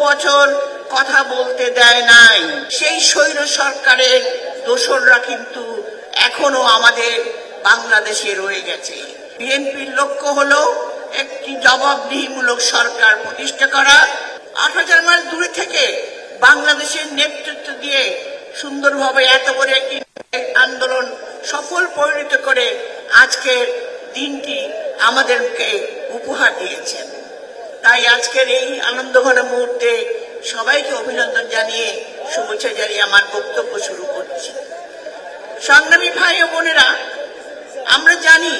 বছর কথা বলতে দেয় নাই। সেই স্বৈর সরকারের দোসররা কিন্তু এখনো আমাদের বাংলাদেশে রয়ে গেছে। বিএনপির লক্ষ্য হলো একটি জবাবদিহিমূলক সরকার প্রতিষ্ঠা করা। ৮,০০০ মাইল দূরে থেকে বাংলাদেশের নেতৃত্ব দিয়ে সুন্দরভাবে এত বড় একটি আন্দোলন সফল পরিণত করে আজকের দিনটি আমাদেরকে উপহার দিয়েছেন। তাই আজকের এই আনন্দঘন মুহূর্তে সবাইকে অভিনন্দন জানিয়ে শুভেচ্ছা জানিয়ে আমার বক্তব্য শুরু করছি। সংগ্রামী ভাই ও বোনেরা, আমরা জানি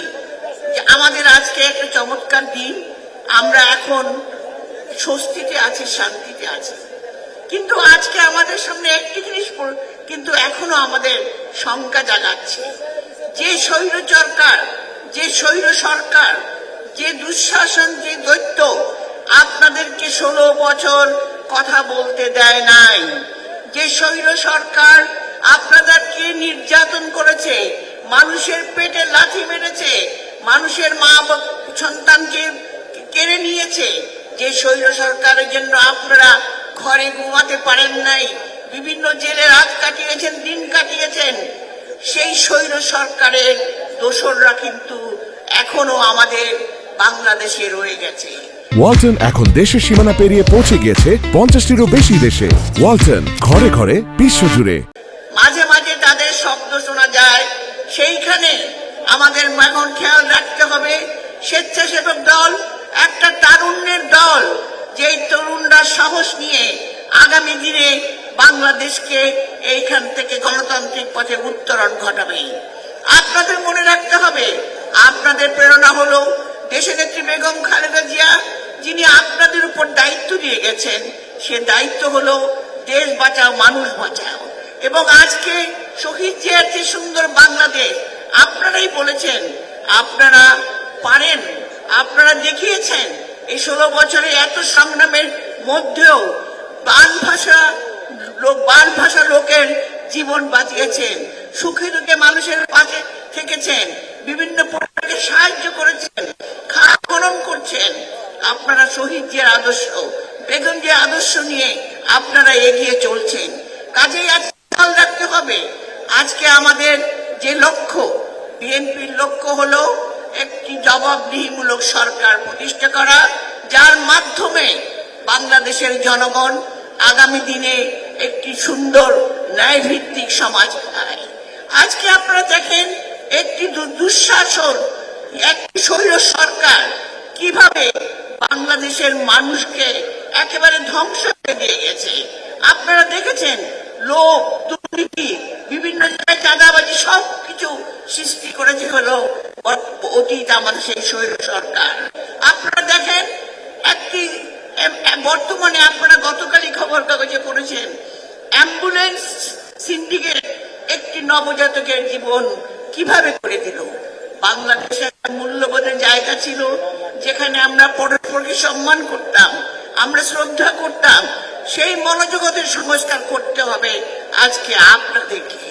যে আমাদের আজকে একটা চমৎকার দিন। আমরা এখন স্বস্তিতে আছি, শান্তিতে আছি, কিন্তু আজকে আমাদের সামনে একটি জিনিস কিন্তু এখনো আমাদের শঙ্কা জাগাচ্ছে। যে স্বৈর সরকার, যে দুঃশাসন, যে দৈত্য আপনাদেরকে 16 বছর কথা বলতে দেয় নাই, যে স্বৈর সরকার আপনাদেরকে নির্যাতন করেছে, মানুষের পেটে লাথি মেরেছে, মানুষের মা সন্তানকে কেড়ে নিয়েছে, যে স্বৈর সরকারের জন্য আপনারা ঘরে ঘুমাতে পারেন নাই, বিভিন্ন জেলে রাত কাটিয়েছেন, দিন কাটিয়েছেন, সেই স্বৈর সরকারের দোসররা কিন্তু এখনো আমাদের বাংলাদেশে রয়ে গেছে। ওয়ালটন এখন দেশের সীমানা পেরিয়ে পৌঁছে গিয়েছে 50টিরও বেশি দেশে। ওয়ালটন, ঘরে ঘরে, বিশ্বজুড়ে। মাঝে মাঝে তাদের শব্দ শোনা যায়, সেইখানে আমাদের এখন খেয়াল রাখতে হবে স্বেচ্ছাসেবক দল একটা তারুণ্যের দল, যেই তরুণরা সাহস নিয়ে আগামী দিনে বাংলাদেশকে এইখান থেকে গণতান্ত্রিক পথে উত্তরণ ঘটাবে। আপনাদের মনে রাখতে হবে, আপনাদের প্রেরণা হলো দেশনেত্রী বেগম খালেদা জিয়া, যিনি আপনাদের উপর দায়িত্ব দিয়ে গেছেন। সে দায়িত্ব হলো দেশ বাঁচাও, মানুষ বাঁচাও। এবং আজকে শহীদ জিয়ার যে সুন্দর বাংলাদেশ আপনারাই বলেছেন, আপনারা পারেন, আপনারা দেখিয়েছেন। এই 16 বছরে এত সংগ্রামের মধ্যেও বান ভাষা লোকের জীবন বাঁচিয়েছেন, সুখে দুঃখে মানুষের পাশে থেকেছেন, বিভিন্ন পরিবারকে সাহায্য করেছেন, খাওয়া খনন করছেন। আপনারা শহীদ জিয়ার আদর্শ, বেগম জিয়ার আদর্শ নিয়ে আপনারা এগিয়ে চলছেন। কাজেই আজ খেয়াল রাখতে হবে, আজকে আমাদের যে লক্ষ্য, বিএনপির লক্ষ্য হলো একটি জবাবদিহিমূলক সরকার প্রতিষ্ঠা করা, যার মাধ্যমে বাংলাদেশের জনগণ আগামী দিনে একটি সুন্দর ন্যায়ভিত্তিক সমাজ পায়। আজকে আপনারা দেখেন একটি দুঃশাসন, একটি স্বৈর সরকার কিভাবে বাংলাদেশের মানুষকে একেবারে ধ্বংস করে দিয়ে গেছে। আপনারা দেখেছেন লোভ, দুর্নীতি, বিভিন্ন জায়গায় চাঁদাবাজি, সবকিছু সৃষ্টি করেছে হলো অতীত আমাদের সেই স্বৈর সরকার। আপনারা দেখেন একটি বর্তমানে আপনারা গতকালই খবর কাগজে পড়েছেন, অ্যাম্বুলেন্স সিন্ডিকেট একটি নবজাতকের জীবন কিভাবে করে দিল। বাংলাদেশের মূল্যবোধের জায়গা ছিল যেখানে আমরা পরস্পরকে সম্মান করতাম, আমরা শ্রদ্ধা করতাম। সেই মনোজগতের সংস্কার করতে হবে আজকে আপনাদেরকে।